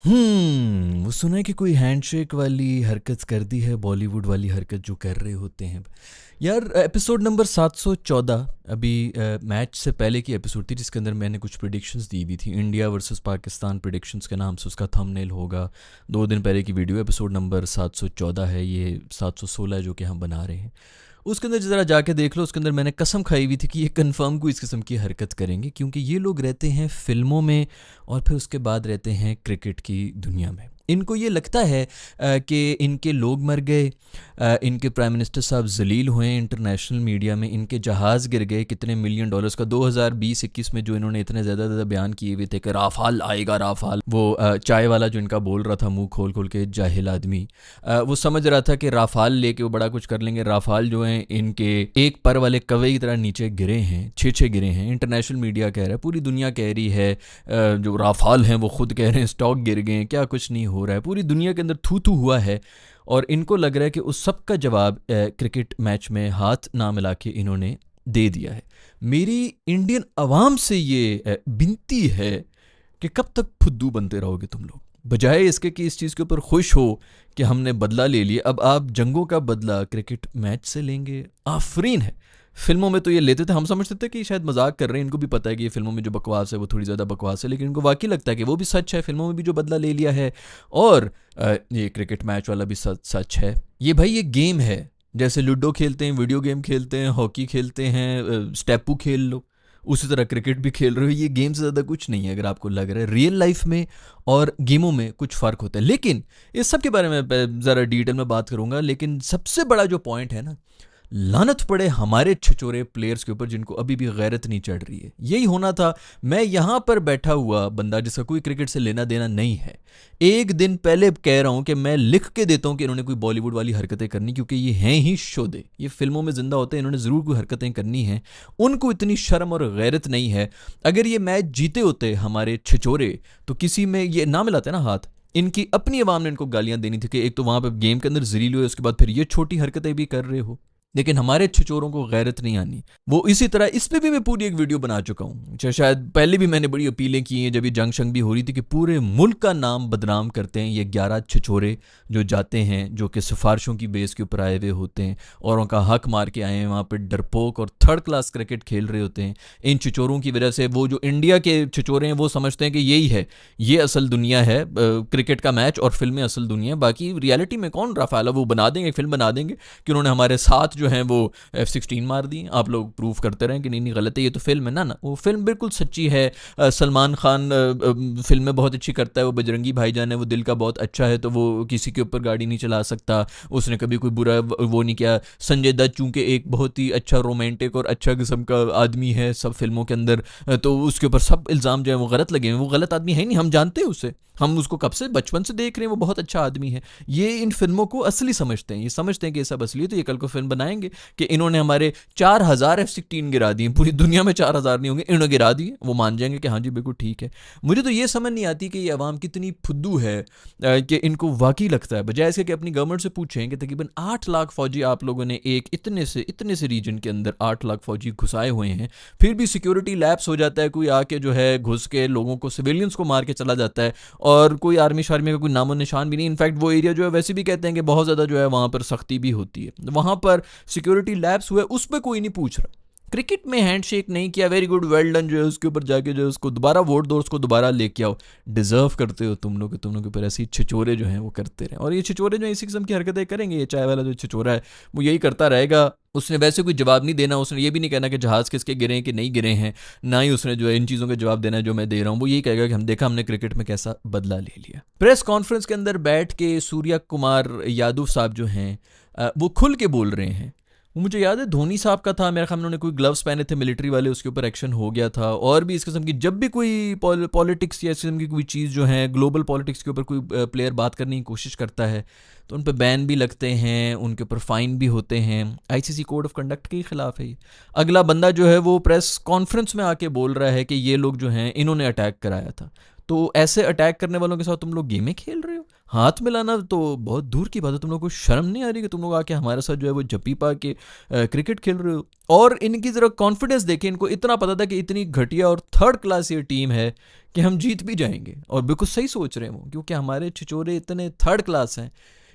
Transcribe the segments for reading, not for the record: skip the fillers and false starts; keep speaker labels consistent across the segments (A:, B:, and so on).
A: वो सुना है कि कोई हैंडशेक वाली हरकत कर दी है, बॉलीवुड वाली हरकत जो कर रहे होते हैं। यार एपिसोड नंबर 714 अभी मैच से पहले की एपिसोड थी जिसके अंदर मैंने कुछ प्रिडिक्शंस दी हुई थी। इंडिया वर्सेस पाकिस्तान प्रिडिक्शंस के नाम से उसका थंबनेल होगा। 2 दिन पहले की वीडियो एपिसोड नंबर 714 है, ये 716 जो कि हम बना रहे हैं। उसके अंदर ज़रा जाके देख लो, उसके अंदर मैंने कसम खाई हुई थी कि ये कंफर्म कोई इस किस्म की हरकत करेंगे, क्योंकि ये लोग रहते हैं फिल्मों में और फिर उसके बाद रहते हैं क्रिकेट की दुनिया में। इनको ये लगता है कि इनके लोग मर गए, इनके प्राइम मिनिस्टर साहब जलील हुए इंटरनेशनल मीडिया में, इनके जहाज़ गिर गए कितने मिलियन डॉलर्स का 2020-21 में जो इन्होंने इतने ज़्यादा बयान किए हुए थे कि राफाल आएगा राफाल। वो चाय वाला जो इनका बोल रहा था मुंह खोल खोल के, जाहिल आदमी, वो समझ रहा था कि राफाल लेके वो बड़ा कुछ कर लेंगे। राफाल जो हैं इनके एक पर वाले कवे की तरह नीचे गिरे हैं, छः गिरे हैं। इंटरनेशनल मीडिया कह रहा है, पूरी दुनिया कह रही है, जो राफाल हैं वो खुद कह रहे हैं स्टॉक गिर गए हैं, क्या कुछ नहीं हो रहा है, पूरी दुनिया के अंदर थू थू हुआ है। और इनको लग रहा है कि उस सब का जवाब क्रिकेट मैच में हाथ ना मिला के इन्होंने दे दिया है। मेरी इंडियन अवाम से ये विनती है कि कब तक फुद्दू बनते रहोगे तुम लोग, बजाय इसके कि इस चीज़ के ऊपर खुश हो कि हमने बदला ले लिया। अब आप जंगों का बदला क्रिकेट मैच से लेंगे, आफरीन है। फिल्मों में तो ये लेते थे, हम समझते थे कि शायद मजाक कर रहे हैं, इनको भी पता है कि ये फिल्मों में जो बकवास है वो थोड़ी ज़्यादा बकवास है, लेकिन इनको वाकई लगता है कि वो भी सच है, फिल्मों में भी जो बदला ले लिया है और ये क्रिकेट मैच वाला भी सच सच है। ये भाई ये गेम है, जैसे लूडो खेलते हैं, वीडियो गेम खेलते हैं, हॉकी खेलते हैं, स्टेपू खेल लो, उसी तरह क्रिकेट भी खेल रहे हो। ये गेम से ज़्यादा कुछ नहीं है। अगर आपको लग रहा है रियल लाइफ में और गेमों में कुछ फ़र्क होता है, लेकिन इस सब के बारे में ज़रा डिटेल में बात करूंगा। लेकिन सबसे बड़ा जो पॉइंट है ना, लानत पड़े हमारे छिछोरे प्लेयर्स के ऊपर जिनको अभी भी गैरत नहीं चढ़ रही है। यही होना था। मैं यहां पर बैठा हुआ बंदा जिसका कोई क्रिकेट से लेना देना नहीं है, एक दिन पहले कह रहा हूं कि मैं लिख के देता हूं कि इन्होंने कोई बॉलीवुड वाली हरकतें करनी, क्योंकि ये हैं ही शोधे, ये फिल्मों में जिंदा होते हैं, इन्होंने ज़रूर कोई हरकतें करनी हैं। उनको इतनी शर्म और गैरत नहीं है। अगर ये मैच जीते होते हमारे छिछोरे तो किसी में ये ना मिलाते ना हाथ। इनकी अपनी आवाम ने इनको गालियां देनी थी कि एक तो वहां पर गेम के अंदर जलील हुए, उसके बाद फिर ये छोटी हरकतें भी कर रहे हो। लेकिन हमारे छिचोरों को गैरत नहीं आनी। वो इसी तरह इस पे भी मैं पूरी एक वीडियो बना चुका हूँ, शायद पहले भी मैंने बड़ी अपीलें की हैं जब ये जंग शंग भी हो रही थी, कि पूरे मुल्क का नाम बदनाम करते हैं ये 11 छिछोरे जो जाते हैं, जो कि सिफारिशों की बेस के ऊपर आए हुए होते हैं और उनका हक मार के आए हैं, वहाँ पर डरपोक और थर्ड क्लास क्रिकेट खेल रहे होते हैं। इन छिचोरों की वजह से वो जो इंडिया के छिचोरे हैं वो समझते हैं कि यही है, ये असल दुनिया है, क्रिकेट का मैच और फिल्में असल दुनिया है। बाकी रियलिटी में कौन राफेल, वो बना देंगे, फिल्म बना देंगे कि उन्होंने हमारे साथ जो हैं वो F-16 मार दी। आप लोग प्रूव करते रहें कि नहीं नहीं गलत है, ये तो फिल्म है ना। वो फिल्म बिल्कुल सच्ची है। सलमान खान फिल्म में बहुत अच्छी करता है, वो बजरंगी भाईजान है, वो दिल का बहुत अच्छा है, तो वो किसी के ऊपर गाड़ी नहीं चला सकता, उसने कभी कोई बुरा वो नहीं किया। संजय दत्त चूंकि एक बहुत ही अच्छा रोमांटिक और अच्छा किस्म का आदमी है सब फिल्मों के अंदर, तो उसके ऊपर सब इल्ज़ाम जो है वो गलत लगे हैं। वो गलत आदमी है नहीं, हम जानते हैं उसे, हम उसको कब से बचपन से देख रहे हैं, वो बहुत अच्छा आदमी है। ये इन फिल्मों को असली समझते हैं, ये समझते हैं कि ये सब असली है, तो ये कल को फिल्म बनाएंगे कि इन्होंने हमारे 4,000 F-16 गिरा दिए, पूरी दुनिया में 4,000 नहीं होंगे, इन्होंने गिरा दिए, वो मान जाएंगे कि हाँ जी बिल्कुल ठीक है। मुझे तो ये समझ नहीं आती कि ये अवाम कितनी फुद्दू है कि इनको वाकई लगता है, बजाय इसके कि अपनी गवर्नमेंट से पूछें कि तकरीबन 8 लाख फौजी आप लोगों ने एक इतने से रीजन के अंदर 8 लाख फौजी घुसाए हुए हैं, फिर भी सिक्योरिटी लैप्स हो जाता है, कोई आके जो है घुस के लोगों को, सिविलियंस को मार के चला जाता है, और कोई आर्मी शार्मी का कोई नामो निशान भी नहीं। इनफैक्ट वो एरिया जो है वैसे भी कहते हैं कि बहुत ज़्यादा जो है वहाँ पर सख्ती भी होती है, वहाँ पर सिक्योरिटी लैब्स हुए, उस पर कोई नहीं पूछ रहा। क्रिकेट में हैंडशेक नहीं किया, वेरी गुड वेल डन, जो है उसके ऊपर जाके जो है उसको दोबारा वोट दो, उसको दोबारा लेके आओ। डिजर्व करते हो तुम लोग, तुम लोग के ऊपर ऐसी छिचोरे जो हैं वो करते रहे, और ये छिचोरे जो इसी किस्म की हरकतें करेंगे। ये चाय वाला जो छिचोरा है वो यही करता रहेगा। उसने वैसे कोई जवाब नहीं देना, उसने ये भी नहीं कहना कि जहाज़ किसके गिरे हैं कि नहीं गिरे हैं, ना ही उसने जो है इन चीज़ों के जवाब देना है जो मैं दे रहा हूँ। वो यही कहेगा कि हम देखा हमने क्रिकेट में कैसा बदला ले लिया। प्रेस कॉन्फ्रेंस के अंदर बैठ के सूर्या कुमार यादव साहब जो हैं वो खुल के बोल रहे हैं। वो मुझे याद है धोनी साहब का था, मेरे ख्याल में उन्होंने कोई ग्लव्स पहने थे मिलिट्री वाले, उसके ऊपर एक्शन हो गया था। और भी इस किस्म की जब भी कोई पॉलिटिक्स या इस किस्म की कोई चीज़ जो है ग्लोबल पॉलिटिक्स के ऊपर कोई प्लेयर बात करने की कोशिश करता है तो उन पर बैन भी लगते हैं, उनके ऊपर फ़ाइन भी होते हैं। आईसीसी कोड ऑफ कंडक्ट के खिलाफ है ये। अगला बंदा जो है वो प्रेस कॉन्फ्रेंस में आके बोल रहा है कि ये लोग जो हैं इन्होंने अटैक कराया था। तो ऐसे अटैक करने वालों के साथ तुम लोग गेमें खेल रहे हो। हाथ मिलाना तो बहुत दूर की बात है। तुम लोग को शर्म नहीं आ रही कि तुम लोग आके हमारे साथ जो है वो जप्पी पा के क्रिकेट खेल रहे हो? और इनकी ज़रा कॉन्फिडेंस देखें, इनको इतना पता था कि इतनी घटिया और थर्ड क्लास ये टीम है कि हम जीत भी जाएंगे, और बिल्कुल सही सोच रहे हैं वो, क्योंकि हमारे छिचोरे इतने थर्ड क्लास हैं।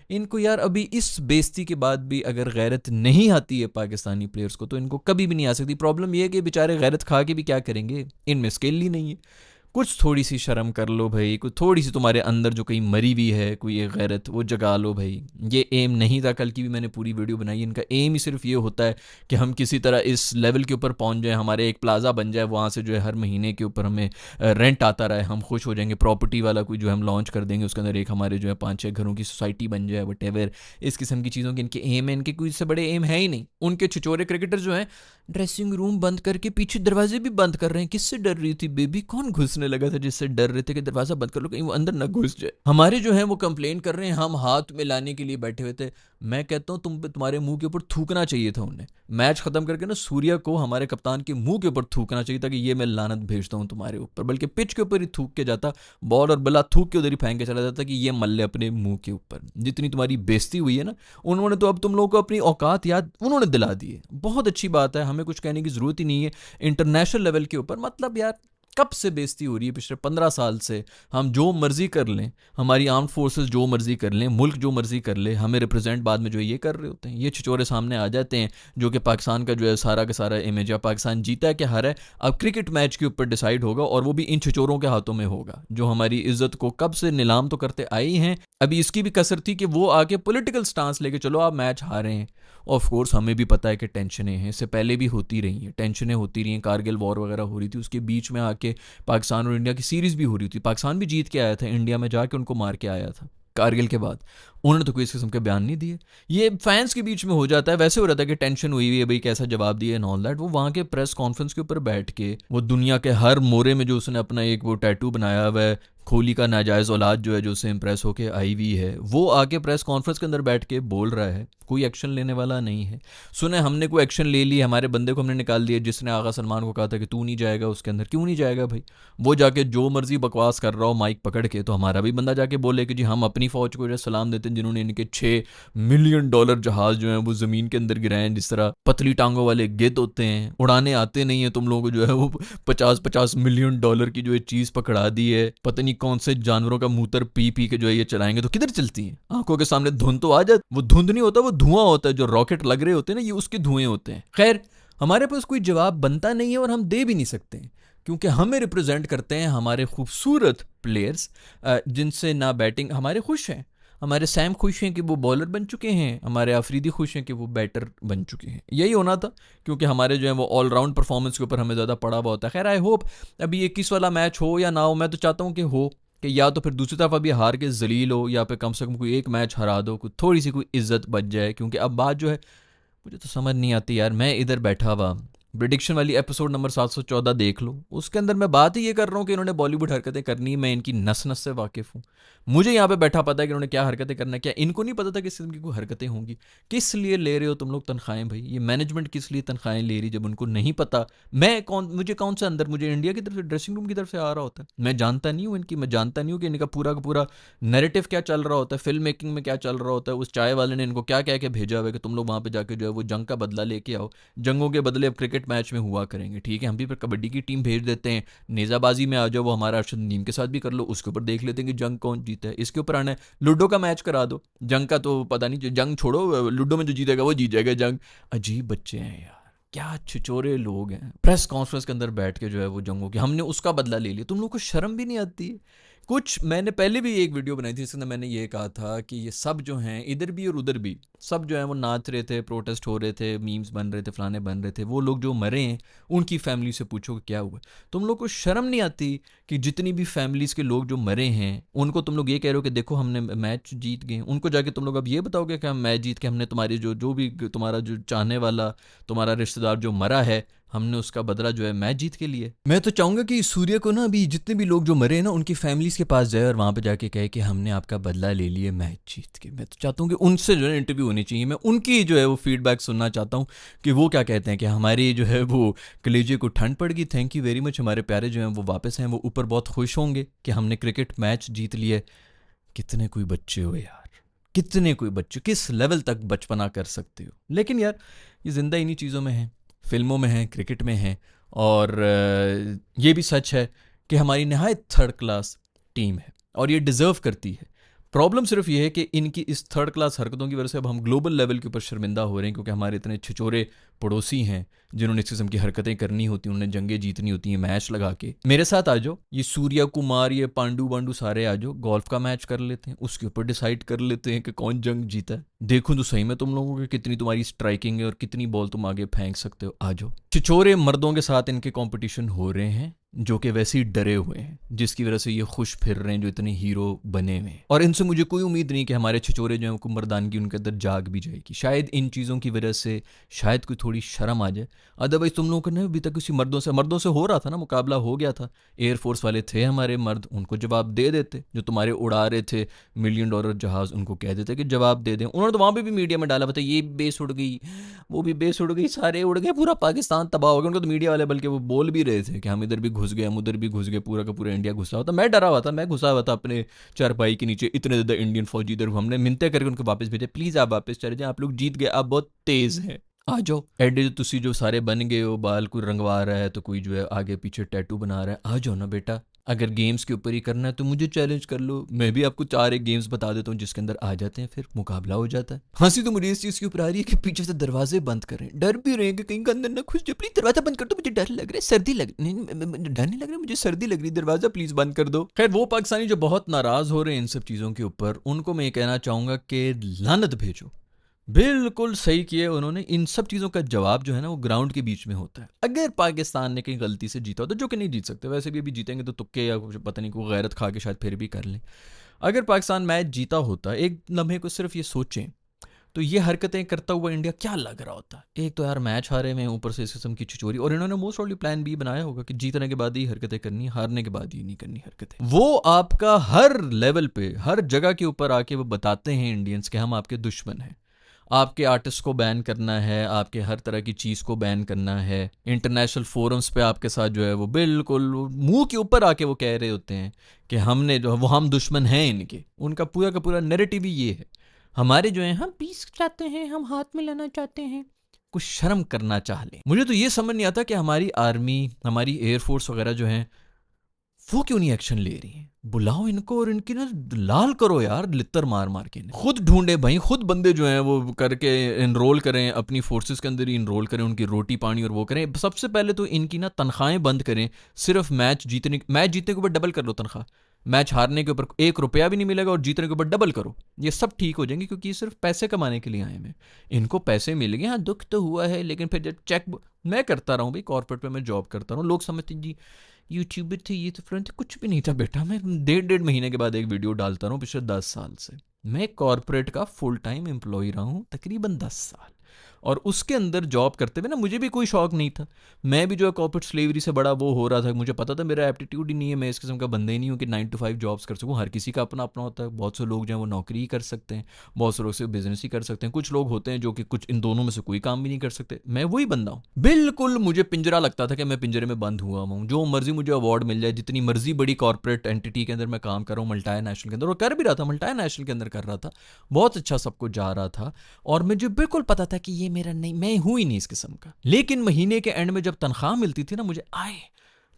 A: इनको यार अभी इस बेइज्जती के बाद भी अगर गैरत नहीं आती है पाकिस्तानी प्लेयर्स को, तो इनको कभी भी नहीं आ सकती। प्रॉब्लम ये है कि बेचारे गैरत खा के भी क्या करेंगे, इनमें स्किल ही नहीं है। कुछ थोड़ी सी शर्म कर लो भाई, कुछ थोड़ी सी तुम्हारे अंदर जो कहीं मरी हुई है कोई एक गैरत, वो जगा लो भाई। ये एम नहीं था, कल की भी मैंने पूरी वीडियो बनाई, इनका एम ही सिर्फ ये होता है कि हम किसी तरह इस लेवल के ऊपर पहुंच जाए, हमारे एक प्लाजा बन जाए, वहाँ से जो है हर महीने के ऊपर हमें रेंट आता रहे, हम खुश हो जाएंगे। प्रॉपर्टी वाला कोई जो हम लॉन्च कर देंगे, उसके अंदर एक हमारे जो है 5-6 घरों की सोसाइटी बन जाए, वट एवर। इस किस्म की चीज़ों के इनके एम है, इनके कोई से बड़े एम है ही नहीं। उनके छिचोरे क्रिकेटर जो हैं ड्रेसिंग रूम बंद करके पीछे दरवाजे भी बंद कर रहे हैं। किससे डर रही थी बेबी? कौन घुसने लगा था जिससे डर रहे थे कि दरवाजा बंद कर लो कहीं वो अंदर ना घुस जाए? हमारे जो है वो कंप्लेन कर रहे हैं हम हाथ मिलाने के लिए बैठे हुए थे। मैं कहता हूँ तुम्हारे मुंह के ऊपर थूकना चाहिए था उन्हें। मैच खत्म करके ना सूर्या को हमारे कप्तान के मुंह के ऊपर थूकना चाहिए था कि ये मैं लानत भेजता हूँ तुम्हारे ऊपर, बल्कि पिच के ऊपर ही थूक के जाता, बॉल और बल्ला थूक के उधर ही फेंक के चला जाता कि ये मल्ले अपने मुंह के ऊपर। जितनी तुम्हारी बेइज्जती हुई है ना, उन्होंने तो अब तुम लोगों को अपनी औकात याद उन्होंने दिला दी है। बहुत अच्छी बात है, हमें कुछ कहने की ज़रूरत ही नहीं है इंटरनेशनल लेवल के ऊपर। मतलब यार कब से बेइज्जती हो रही है? पिछले 15 साल से हम जो मर्जी कर लें, हमारी आर्म फोर्सेस जो मर्जी कर लें, मुल्क जो मर्जी कर ले, हमें रिप्रेजेंट बाद में जो ये कर रहे होते हैं, ये छिचोरे सामने आ जाते हैं जो कि पाकिस्तान का जो है सारा का सारा इमेज है। पाकिस्तान जीता है कि हारा है अब क्रिकेट मैच के ऊपर डिसाइड होगा, और वो भी इन छिचोरों के हाथों में होगा जो हमारी इज्जत को कब से नीलाम तो करते आई हैं। अभी इसकी भी कसर थी कि वो आके पॉलिटिकल स्टांस लेके चलो आप मैच हारे हैं। ऑफ कोर्स हमें भी पता है कि टेंशनें हैं, इससे पहले भी होती रही हैं, टेंशनें होती रही हैं, कारगिल वॉर वगैरह हो रही थी, उसके बीच में आके पाकिस्तान और इंडिया की सीरीज़ भी हो रही थी। पाकिस्तान भी जीत के आया था, इंडिया में जाके उनको मार के आया था कारगिल के बाद। उन्होंने तो कोई इस किस्म के बयान नहीं दिए। ये फैंस के बीच में हो जाता है, वैसे हो रहा था कि टेंशन हुई हुई है भाई कैसा जवाब दिए एंड ऑल दैट। वो वहाँ के प्रेस कॉन्फ्रेंस के ऊपर बैठ के वो दुनिया के हर मोरे में जो उसने अपना एक वो टैटू बनाया हुआ है, खोली का नाजायज़ औलाद जो है जो उससे इम्प्रेस होके आई हुई है, वो आके प्रेस कॉन्फ्रेंस के अंदर बैठ के बोल रहा है। कोई एक्शन लेने वाला नहीं है। सुने हमने कोई एक्शन ले लिया, हमारे बंदे को हमने निकाल दिया जिसने आगा सलमान को कहा था कि तू नहीं जाएगा उसके अंदर। क्यों नहीं जाएगा भाई? वो जाके जो मर्जी बकवास कर रहा हो माइक पकड़ के, तो हमारा भी बंदा जाके बोले कि जी हम अपनी फ़ौज को जो सलाम देते हैं जिन्होंने इनके $6 मिलियन जहाज जो है वो ज़मीन के अंदर गिराए हैं। जिस तरह पतली टांगों वाले गिद्ध होते हैं, उड़ाने आते नहीं है तुम लोगों को जो है वो 50-50 मिलियन डॉलर की जो है चीज़ पकड़ा दी है। पता नहीं कौन से जानवरों का मूत्र पी पी के जो है ये चलाएंगे, तो किधर चलती हैं? आंखों के सामने धुंध तो आ जाती, वो धुंध नहीं होता, वो धुआं होता है। जो रॉकेट लग रहे होते हैं ना, ये उसके धुएं होते हैं। खैर हमारे पास कोई जवाब बनता नहीं है और हम दे भी नहीं सकते, क्योंकि हमें रिप्रेजेंट करते हैं हमारे खूबसूरत प्लेयर्स, जिनसे ना बैटिंग हमारे खुश हैं, हमारे सैम खुश हैं कि वो बॉलर बन चुके हैं, हमारे आफरीदी खुश हैं कि वो बैटर बन चुके हैं। यही होना था, क्योंकि हमारे जो है वो ऑलराउंड परफॉर्मेंस के ऊपर हमें ज़्यादा पड़ा हुआ होता है। खैर आई होप अभी 21 वाला मैच हो या ना हो, मैं तो चाहता हूँ कि हो, कि या तो फिर दूसरी तरफ अभी हार के जलील हो, या फिर कम से कम कोई एक मैच हरा दो, कोई थोड़ी सी कोई इज्जत बच जाए। क्योंकि अब बात जो है मुझे तो समझ नहीं आती यार। मैं इधर बैठा हुआ प्रिडिक्शन वाली एपिसोड नंबर 714 देख लो, उसके अंदर मैं बात ही ये कर रहा हूँ कि इन्होंने बॉलीवुड हरकतें करनी, मैं इनकी नस नस से वाकिफ़ हूँ। मुझे यहाँ पे बैठा पता है कि इन्होंने क्या हरकतें करना है। क्या इनको नहीं पता था किस किस्म की कोई हरकतें होंगी? किस लिए ले रहे हो तुम लोग तनख्वाहें भाई? ये मैनेजमेंट किस लिए तनख्वाहें ले रही जब उनको नहीं पता? मुझे कौन सा अंदर, मुझे इंडिया की तरफ से ड्रेसिंग रूम की तरफ से आ रहा होता है? मैं जानता नहीं हूँ इनकी, मैं जानता नहीं हूँ कि इनका पूरा का पूरा नैरेटिव क्या चल रहा होता है, फिल्म मेकिंग में क्या चल रहा होता है। उस चाय वाले ने इनको क्या कह के भेजा हुआ है कि तुम लोग वहाँ पे जाके जो है वो जंग का बदला लेके आओ, जंगों के बदले अब क्रिकेट मैच में हुआ करेंगे। ठीक है, हम भी फिर कबड्डी की टीम भेज देते हैं, नेज़ाबाजी में आ जाओ, वो हमारा अरशद नदीम के साथ भी कर लो, उसके ऊपर देख लेते हैं कि जंग कौन जीता है। इसके ऊपर आना है लूडो का मैच करा दो, जंग का तो पता नहीं, जंग छोड़ो, लूडो में जो जीतेगा वो जीत जाएगा जंग। अजीब बच्चे हैं यार, क्या छिचोरे लोग हैं। प्रेस कॉन्फ्रेंस के अंदर बैठ के जो है वो जंगों की हमने उसका बदला ले लिया। तुम लोग को शर्म भी नहीं आती? कुछ मैंने पहले भी एक वीडियो बनाई थी जिसके अंदर मैंने ये कहा था कि ये सब जो हैं इधर भी और उधर भी, सब जो है वो नाच रहे थे, प्रोटेस्ट हो रहे थे, मीम्स बन रहे थे, फलाने बन रहे थे। वो लोग जो मरे हैं उनकी फैमिली से पूछो कि क्या हुआ। तुम लोग को शर्म नहीं आती कि जितनी भी फैमिलीज़ के लोग जो मरे हैं उनको तुम लोग ये कह रहे हो कि देखो हमने मैच जीत गए? उनको जाके तुम लोग अब ये बताओगे कि हम मैच जीत के हमने तुम्हारी जो भी तुम्हारा जो चाहने वाला तुम्हारा रिश्तेदार जो मरा है, हमने उसका बदला जो है मैच जीत के लिए। मैं तो चाहूँगा कि सूर्य को ना अभी जितने भी लोग जो मरे हैं ना उनकी फैमिलीज़ के पास जाए और वहाँ पे जाके कहे कि हमने आपका बदला ले लिया मैच जीत के। मैं तो चाहता हूँ कि उनसे जो है इंटरव्यू होनी चाहिए, मैं उनकी जो है वो फीडबैक सुनना चाहता हूँ कि वो क्या कहते हैं कि हमारी जो है वो कलेजे को ठंड पड़ गई, थैंक यू वेरी मच, हमारे प्यारे जो हैं वो वापस हैं, वो ऊपर बहुत खुश होंगे कि हमने क्रिकेट मैच जीत लिया। कितने कोई बच्चे हो यार, कितने कोई बच्चे, किस लेवल तक बचपना कर सकते हो। लेकिन यार ये ज़िंदा इन्हीं चीज़ों में है, फिल्मों में है, क्रिकेट में है। और ये भी सच है कि हमारी नहायत थर्ड क्लास टीम है और ये डिज़र्व करती है। प्रॉब्लम सिर्फ ये है कि इनकी इस थर्ड क्लास हरकतों की वजह से अब हम ग्लोबल लेवल के ऊपर शर्मिंदा हो रहे हैं, क्योंकि हमारे इतने छिछोरे पड़ोसी हैं जिन्होंने इस किस्म की हरकतें करनी होती हैं, उन्हें जंगें जीतनी होती हैं मैच लगा के। मेरे साथ आ जाओ, ये सूर्या कुमार, ये पांडु वांडू सारे आ जाओ, गोल्फ का मैच कर लेते हैं, उसके ऊपर डिसाइड कर लेते हैं कि कौन जंग जीता है। देखूं तो सही में तुम लोगों की कितनी तुम्हारी स्ट्राइकिंग है और कितनी बॉल तुम आगे फेंक सकते हो। आ जाओ। छिछोरे मर्दों के साथ इनके कंपटीशन हो रहे हैं जो कि वैसे ही डरे हुए हैं, जिसकी वजह से ये खुश फिर रहे हैं, जो इतने हीरो बने हुए हैं। और इनसे मुझे कोई उम्मीद नहीं कि हमारे छिछोरे जो हैं वो मर्दानगी उनके अंदर जाग भी जाएगी। शायद इन चीज़ों की वजह से शायद कोई थोड़ी शर्म आ जाए। अदरवाइज तुम लोगों को ना अभी तक किसी मर्दों से हो रहा था ना, मुकाबला हो गया था। एयरफोर्स वाले थे हमारे मर्द, उनको जवाब दे देते। जो तुम्हारे उड़ा रहे थे $1 मिलियन जहाज़, उनको कह देते कि जवाब दे दें। उन्होंने तो वहाँ पे भी मीडिया में डाला, बताया ये बेस उड़ गई, वो भी बेस उड़ गई, सारे उड़ गए, पूरा पाकिस्तान तबाह हो गया। उनको तो मीडिया वाले बल्कि वो बोल भी रहे थे कि हम इधर भी घुस गए, हम उधर भी घुस गए, पूरा का पूरा इंडिया घुसा हुआ था। मैं डरा हुआ था, मैं घुसा हुआ था अपने चारपाई के नीचे। इतने ज़्यादा इंडियन फौजी इधर, हमने मिन्नतें करके उनको वापस भेजे, प्लीज़ आप वापस चले जाएं, आप लोग जीत गए, आप बहुत तेज़ हैं, आ जाओ। एडे तुसी जो सारे बन गए हो, बाल कोई रंगवा रहा है तो कोई जो है आगे पीछे टैटू बना रहा है, आ जाओ ना बेटा। अगर गेम्स के ऊपर ही करना है तो मुझे चैलेंज कर लो, मैं भी आपको 4 एक गेम्स बता देता हूँ जिसके अंदर आ जाते हैं, फिर मुकाबला हो जाता है। हंसी तो मुझे इस चीज़ के ऊपर आ रही है कि पीछे से दरवाजे बंद करें, डर भी रहे हैं कि कहीं अंदर ना घुस जाए। प्लीज दरवाजा बंद कर दो, मुझे डर लग रहा है, सर्दी लग नहीं, डर नहीं लग रहा, मुझे सर्दी लग रही, दरवाजा प्लीज बंद कर दो। खैर वो पाकिस्तानी जो बहुत नाराज हो रहे हैं इन सब चीज़ों के ऊपर, उनको मैं ये कहना चाहूँगा कि लानत भेजो। बिल्कुल सही किए उन्होंने। इन सब चीज़ों का जवाब जो है ना वो ग्राउंड के बीच में होता है। अगर पाकिस्तान ने कहीं गलती से जीता होता, जो कि नहीं जीत सकते, वैसे भी अभी जीतेंगे तो तुक्के या कुछ पता नहीं, कोई गैरत खा के शायद फिर भी कर लें। अगर पाकिस्तान मैच जीता होता, एक लम्हे को सिर्फ ये सोचें, तो ये हरकतें करता हुआ इंडिया क्या लग रहा होता। एक तो यार मैच हारे में, ऊपर से इस किस्म की छिचोरी। और इन्होंने मोस्ट ऑफली प्लान बी बनाया होगा कि जीतने के बाद ही हरकतें करनी, हारने के बाद ही नहीं करनी हरकतें। वो आपका हर लेवल पे, हर जगह के ऊपर आके वो बताते हैं इंडियंस के हम आपके दुश्मन हैं, आपके आर्टिस्ट को बैन करना है, आपके हर तरह की चीज़ को बैन करना है। इंटरनेशनल फोरम्स पे आपके साथ जो है वो बिल्कुल मुंह के ऊपर आके वो कह रहे होते हैं कि हमने जो वो हम दुश्मन हैं इनके। उनका पूरा का पूरा नैरेटिव ही ये है। हमारे जो है हम पीस चाहते हैं, हम हाथ में लेना चाहते हैं, कुछ शर्म करना चाह लें। मुझे तो ये समझ नहीं आता कि हमारी आर्मी, हमारी एयरफोर्स वगैरह जो है वो क्यों नहीं एक्शन ले रही है। बुलाओ इनको और इनकी ना लाल करो यार, लित्तर मार मार के खुद ढूंढे भाई, खुद बंदे जो हैं वो करके इनरोल करें, अपनी फोर्सेस के अंदर ही इनरोल करें, उनकी रोटी पानी और वो करें। सबसे पहले तो इनकी ना तनख्वाहें बंद करें। सिर्फ मैच जीतने के ऊपर डबल कर लो तनख्वाह, मैच हारने के ऊपर $1 भी नहीं मिलेगा और जीतने के ऊपर डबल करो। ये सब ठीक हो जाएंगे, क्योंकि ये सिर्फ पैसे कमाने के लिए आए हैं। इनको पैसे मिल गए, हाँ दुख तो हुआ है, लेकिन फिर जब चेक मैं करता रहा हूँ भाई, कॉर्पोरेट पे मैं जॉब करता रहा हूँ, लोग समझते जी यूट्यूबर थे, ये तो फ्रेंड थे, कुछ भी नहीं था बेटा। मैं 1.5 महीने के बाद एक वीडियो डालता रहा हूँ पिछले 10 साल से। मैं कॉर्पोरेट का फुल टाइम एम्प्लॉय रहा हूँ तकरीबन 10 साल, और उसके अंदर जॉब करते हुए ना मुझे भी कोई शौक नहीं था। मैं भी जो है कॉर्पोरेट स्लेवरी से बड़ा वो हो रहा था। मुझे पता था मेरा एप्टीट्यूड ही नहीं है, मैं इस किस्म का बंदा ही नहीं हूँ कि 9 to 5 जॉब्स कर सकूँ। हर किसी का अपना अपना होता है। बहुत से लोग जो हैं वो नौकरी ही कर सकते हैं, बहुत से लोग से बिजनेस ही कर सकते हैं, कुछ लोग होते हैं जो कि कुछ इन दोनों में से कोई काम भी नहीं कर सकते। मैं वही बंदा हूँ। बिल्कुल मुझे पिंजरा लगता था कि मैं पिंजरे में बंद हुआ हूँ, जो मर्जी मुझे अवार्ड मिल जाए, जितनी मर्जी बड़ी कॉर्पोरेट एंटिटी के अंदर मैं काम कर रहा हूँ, मल्टी नेशनल के अंदर, और कर भी रहा था, मल्टी नेशनल के अंदर कर रहा था, बहुत अच्छा सब कुछ जा रहा था। और मुझे बिल्कुल पता था कि ये मेरा नहीं, मैं हूं ही नहीं इस किस्म का। लेकिन महीने के एंड में जब तनख्वाह मिलती थी ना, मुझे आए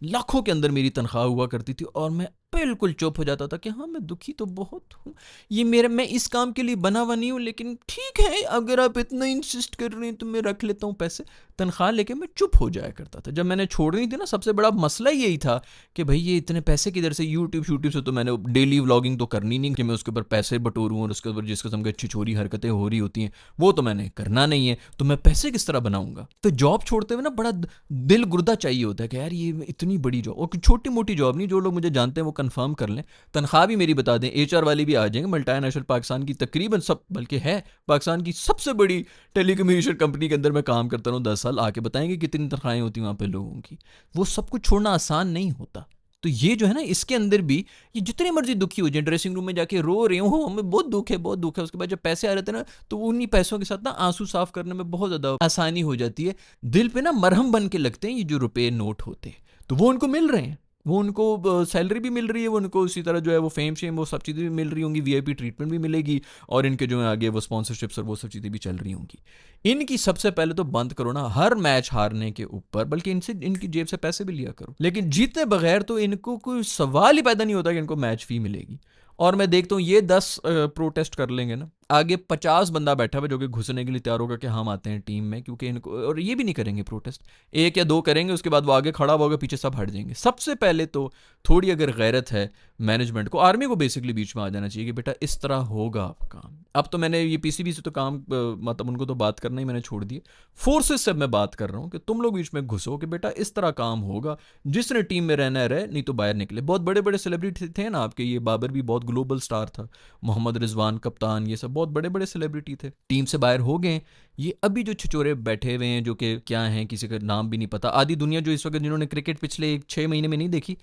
A: लाखों के अंदर मेरी तनख्वाह हुआ करती थी, और मैं बिल्कुल चुप हो जाता था कि हाँ मैं दुखी तो बहुत हूँ, ये मेरा, मैं इस काम के लिए बना हुआ नहीं हूँ, लेकिन ठीक है अगर आप इतना इंसिस्ट कर रहे हैं तो मैं रख लेता हूँ पैसे। तनख्वाह लेके मैं चुप हो जाया करता था। जब मैंने छोड़नी थी ना, सबसे बड़ा मसला यही था कि भाई ये इतने पैसे किधर से। यूट्यूब से तो मैंने डेली व्लॉगिंग तो करनी नहीं कि मैं उसके ऊपर पैसे बटोरूँ, और उसके ऊपर जिस किस्म की अच्छी छोरी हरकतें हो रही होती हैं वो तो मैंने करना नहीं है, तो मैं पैसे किस तरह बनाऊंगा। तो जॉब छोड़ते हुए ना बड़ा दिल गुर्दा चाहिए होता है कि यार ये इतनी बड़ी जॉब, और छोटी मोटी जॉब नहीं, जो लोग मुझे जानते हैं वो कंफर्म कर लें, तनख्वाह भी मेरी बता दें, एचआर वाली भी आ जाएंगे। मल्टी नेशनल पाकिस्तान की तकरीबन सब, बल्कि है पाकिस्तान की सबसे बड़ी टेलीकम्युनिकेशन कंपनी के अंदर मैं काम करता हूँ 10 साल, आके बताएंगे कितनी तनख्वाहें होती हैं वहाँ पे लोगों की। वो सब कुछ छोड़ना आसान नहीं होता। तो ये जो है ना, इसके अंदर भी ये जितने मर्जी दुखी हो जाए, ड्रेसिंग रूम में जाके रो रहे हो, हमें बहुत दुख है, बहुत दुख है, उसके बाद जब पैसे आ रहे थे ना, तो उन्हीं पैसों के साथ ना आंसू साफ करने में बहुत ज़्यादा आसानी हो जाती है। दिल पे ना मरहम बन के लगते हैं ये जो रुपए नोट होते हैं, तो वो उनको मिल रहे हैं। वो उनको सैलरी भी मिल रही है, वो उनको उसी तरह जो है वो फेम शेम वो सब चीज़ें भी मिल रही होंगी, वीआईपी ट्रीटमेंट भी मिलेगी, और इनके जो है आगे वो स्पॉन्सरशिप्स और वो सब चीज़ें भी चल रही होंगी। इनकी सबसे पहले तो बंद करो ना हर मैच हारने के ऊपर, बल्कि इनसे इनकी जेब से पैसे भी लिया करो, लेकिन जीते बगैर तो इनको कोई सवाल ही पैदा नहीं होता कि इनको मैच फी मिलेगी। और मैं देखता हूँ ये 10 प्रोटेस्ट कर लेंगे ना, आगे 50 बंदा बैठा हुआ जो कि घुसने के लिए तैयार होगा कि हम आते हैं टीम में, क्योंकि इनको, और ये भी नहीं करेंगे प्रोटेस्ट, एक या दो करेंगे, उसके बाद वो आगे खड़ा होगा, पीछे सब हट जाएंगे। सबसे पहले तो थोड़ी अगर गैरत है मैनेजमेंट को, आर्मी को बेसिकली बीच में आ जाना चाहिए कि बेटा इस तरह होगा आप काम। अब तो मैंने ये पीसीबी से तो काम मतलब उनको तो बात करना ही मैंने छोड़ दिया, फोर्सेस से मैं बात कर रहा हूँ कि तुम लोग बीच में घुसो कि बेटा इस तरह काम होगा, जिसने टीम में रहना है रहे, नहीं तो बाहर निकले। बहुत बड़े बड़े सेलिब्रिटी थे ना आपके, ये बाबर भी बहुत ग्लोबल स्टार था, मोहम्मद रिजवान कप्तान, ये सब बहुत बड़े बड़े सेलिब्रिटी थे, टीम से बाहर हो गए। ये अभी जो छिचोरे बैठे हुए हैं जो कि क्या हैं, किसी का नाम भी नहीं पता, आधी दुनिया जो इस वक्त जिन्होंने क्रिकेट पिछले 6 महीने में नहीं देखी,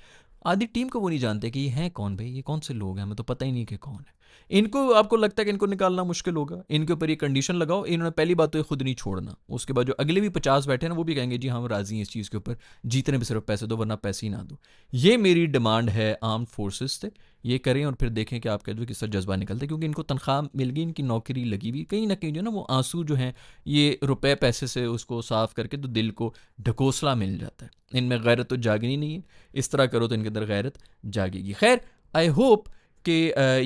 A: आधी टीम को वो नहीं जानते कि ये हैं कौन भाई, ये कौन से लोग हैं, हमें तो पता ही नहीं कि कौन है। इनको आपको लगता है कि इनको निकालना मुश्किल होगा, इनके ऊपर ये कंडीशन लगाओ, इन्होंने पहली बात तो ये खुद नहीं छोड़ना, उसके बाद जो अगले भी 50 बैठे ना वो भी कहेंगे जी हम राजी हैं इस चीज़ के ऊपर, जीतने भी सिर्फ पैसे दो वरना पैसे ही ना दो। ये मेरी डिमांड है आर्म फोर्सेस से, ये करें और फिर देखें कि आपका जो किस तरह जज्बा निकलता है, क्योंकि इनको तनख्वाह मिल गई, इनकी नौकरी लगी हुई, कहीं ना कहीं जो ना वो आंसू जो हैं ये रुपए पैसे से उसको साफ करके तो दिल को ढकोसला मिल जाता है। इनमें गैरत तो जागनी नहीं है, इस तरह करो तो इनके अंदर गैरत जागेगी। खैर आई होप कि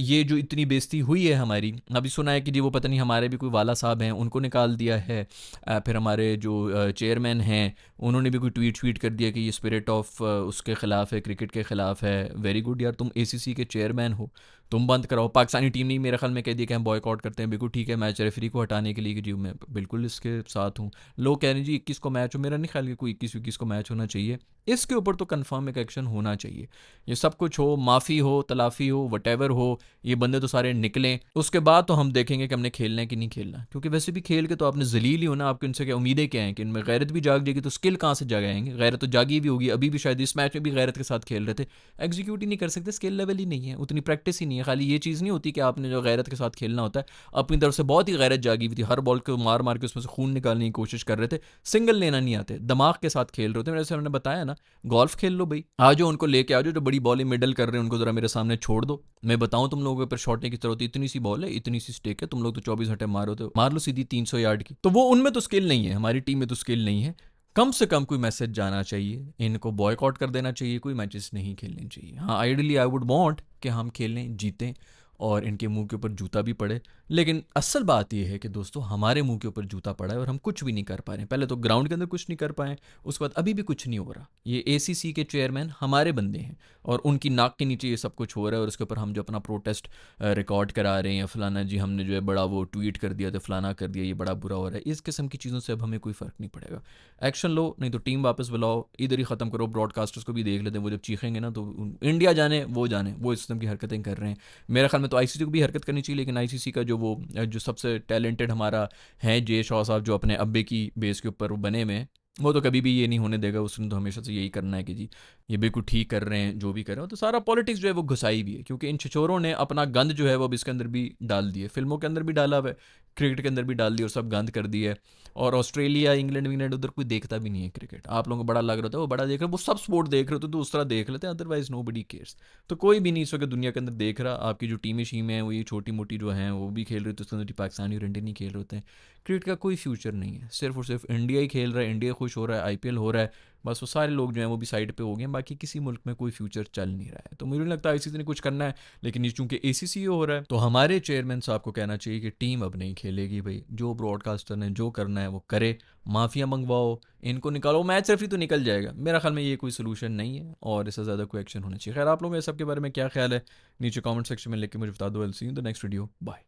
A: ये जो इतनी बेइज्जती हुई है हमारी, अभी सुना है कि जी वो पता नहीं हमारे भी कोई वाला साहब हैं उनको निकाल दिया है, फिर हमारे जो चेयरमैन हैं उन्होंने भी कोई ट्वीट कर दिया कि ये स्पिरिट ऑफ उसके ख़िलाफ़ है, क्रिकेट के ख़िलाफ़ है। वेरी गुड यार, तुम एसीसी के चेयरमैन हो, तुम बंद कराओ। पाकिस्तानी टीम ने मेरे ख्याल में कह दिया कि हम बॉयकॉट करते हैं, बिल्कुल ठीक है, मैच रेफरी को हटाने के लिए कि जी मैं बिल्कुल इसके साथ हूँ। लोग कह रहे हैं जी 21 को मैच हो, मेरा नहीं ख्याल कि कोई 21 को मैच होना चाहिए, इसके ऊपर तो कन्फर्म एक एक्शन होना चाहिए। ये सब कुछ हो, माफ़ी हो, तलाफ़ी हो, वटेवर हो, ये बंदे तो सारे निकलें, उसके बाद तो हम देखेंगे कि हमने खेलना है कि नहीं खेलना, क्योंकि वैसे भी खेल के तो आपने जलील ही होना, आपकी उनसे क्या उम्मीदें क्या हैं कि इनमें गैरत भी जाग जाएगी तो स्किल कहाँ से जगाएंगे। गैरत तो जागी भी होगी, अभी भी शायद इस मैच में भी गैरत के साथ खेल रहे थे, एग्जीक्यूट ही नहीं कर सकते, स्किल लेवल ही नहीं है, उतनी प्रैक्टिस ही नहीं है। खाली ये चीज़ नहीं होती कि आपने जो गैरत के साथ खेलना होता है, अपनी तरफ से बहुत ही गैरत जागी हुई थी, हर बॉल को मार मार के उसमें से खून निकालने की कोशिश कर रहे थे, सिंगल लेना नहीं आते, दिमाग के साथ खेल रहे थे। जैसे हमने बताया ना, गोल्फ खेल लो भाई, आ जाओ उनको लेके आ जाओ, जो बड़ी बॉल मिडल कर रहे हैं उनको जरा मेरे सामने छोड़ दो, मैं बताऊं तुम लोगों के ऊपर शॉट की जरूरत है, इतनी सी बॉल है, इतनी सी स्टेक है, तुम लोग तो 24 घंटे मारो तो मार लो सीधी 300 यार्ड की। तो वो उनमें तो स्किल नहीं है, हमारी टीम में तो स्किल नहीं है। कम से कम कोई मैसेज जाना चाहिए, इनको बॉयकॉट कर देना चाहिए, कोई मैचेस नहीं खेलने चाहिए। हाँ आइडली आई वुड वांट कि हम खेलें, जीतें और इनके मुंह के ऊपर जूता भी पड़े, लेकिन असल बात यह है कि दोस्तों हमारे मुंह के ऊपर जूता पड़ा है और हम कुछ भी नहीं कर पा रहे हैं। पहले तो ग्राउंड के अंदर कुछ नहीं कर पाए, उसके बाद अभी भी कुछ नहीं हो रहा। ये एसीसी के चेयरमैन हमारे बंदे हैं और उनकी नाक के नीचे ये सब कुछ हो रहा है, और उसके ऊपर हम जो अपना प्रोटेस्ट रिकॉर्ड करा रहे हैं, फलाना जी हमने जो है बड़ा वो ट्वीट कर दिया तो फलाना कर दिया, ये बड़ा बुरा हो रहा है, इस किस्म की चीज़ों से अब हमें कोई फ़र्क नहीं पड़ेगा। एक्शन लो, नहीं तो टीम वापस बुलाओ, इधर ही ख़त्म करो, ब्रॉडकास्टर्स को भी देख लेते हैं, वो जब चीखेंगे ना तो इंडिया जाने वो इस किस्म की हरकतें कर रहे हैं। मेरे ख्याल में तो आईसीसी को भी हरकत करनी चाहिए, लेकिन आईसीसी का जो वो जो सबसे टैलेंटेड हमारा है जे शॉ साहब, जो अपने अब्बे की बेस के ऊपर बने हुए हैं, वो तो कभी भी ये नहीं होने देगा। उसने तो हमेशा से यही करना है कि जी ये बिल्कुल ठीक कर रहे हैं जो भी कर रहे हो। तो सारा पॉलिटिक्स जो है वो घुसाई भी है, क्योंकि इन छिछोरों ने अपना गंद जो है वो अब इसके अंदर भी डाल दिए, फिल्मों के अंदर भी डाला हुआ है, क्रिकेट के अंदर भी डाल दिया और सब गंद कर दिया है। और ऑस्ट्रेलिया इंग्लैंड उधर कोई देखता भी नहीं है क्रिकेट। आप लोगों को बड़ा लग रहा था, वो बड़ा देख रहे, वो सब स्पोर्ट देख रहे थे तो उस तरह देख लेते हैं, अदरवाइज नो बडी केयर्स। तो कोई भी नहीं इस वक्त दुनिया के अंदर देख रहा। आपकी जो टीमें शीमें हैं वो ये छोटी मोटी जो हैं वो भी खेल रही थी, उसके अंदर पाकिस्तानी और इंडियन नहीं खेल रहे होते हैं। क्रिकेट का कोई फ्यूचर नहीं है, सिर्फ और सिर्फ इंडिया ही खेल रहा है, इंडिया खुश हो रहा है, आईपीएल हो रहा है, बस वो सारे लोग जो हैं वो भी साइड पे हो गए हैं, बाकी किसी मुल्क में कोई फ्यूचर चल नहीं रहा है। तो मुझे नहीं लगता आईसीसी ने कुछ करना है, लेकिन ये चूंकि एसीसी हो रहा है तो हमारे चेयरमैन साहब को कहना चाहिए कि टीम अब नहीं खेलेगी भाई, जो ब्रॉडकास्टर ने जो करना है वो करे, माफिया मंगवाओ, इनको निकालो, मैच रेफरी तो निकल जाएगा। मेरा ख्याल में ये कोई सोल्यूशन नहीं है और इससे ज़्यादा कोई एक्शन होना चाहिए। खैर आप लोगों को इस सब के बारे में क्या ख्याल है, नीचे कमेंट सेक्शन में लिख के मुझे बता दो। Will see you in the next video, bye.